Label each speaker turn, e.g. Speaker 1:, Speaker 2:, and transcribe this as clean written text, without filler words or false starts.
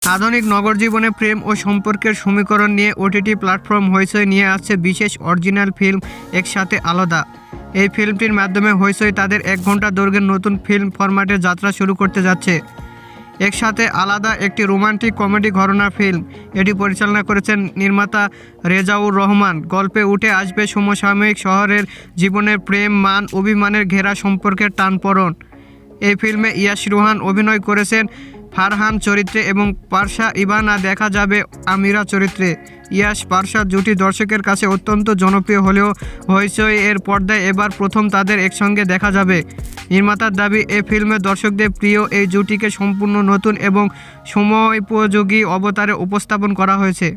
Speaker 1: আধুনিক নগর জীবনে প্রেম ও সম্পর্কের সমীকরণ নিয়ে ওটিটি প্ল্যাটফর্ম হইচই নিয়ে আসছে বিশেষ অরিজিনাল ফিল্ম একসাথে আলাদা। এই ফিল্মটির মাধ্যমে হইচই তাদের 1 ঘন্টা দৈর্ঘ্যের নতুন ফিল্ম ফরম্যাটের যাত্রা শুরু করতে যাচ্ছে। একসাথে আলাদা একটি রোমান্টিক কমেডি ঘরানা ফিল্ম। এটি পরিচালনা করেছেন নির্মাতা রেজাউর রহমান। গল্পে উঠে আসবে সমসাময়িক শহরের জীবনের প্রেম, মান, অভিমানের ঘেরা সম্পর্কের টানপোড়েন। এই ফিল্মে ইয়াশ রোহান অভিনয় করেছেন ফারহান চরিত্রে এবং পারসা ইভানা দেখা যাবে আমিরা চরিত্রে। ইয়াশ পারসা জুটি দর্শকের কাছে অত্যন্ত জনপ্রিয় হলেও হইচই এর পর্দায় এবার প্রথম তাদের একসঙ্গে দেখা যাবে। নির্মাতার দাবি, এই ফিল্মে দর্শকদের প্রিয় এই জুটিকে সম্পূর্ণ নতুন এবং সময়োপযোগী অবতারে উপস্থাপন করা হয়েছে।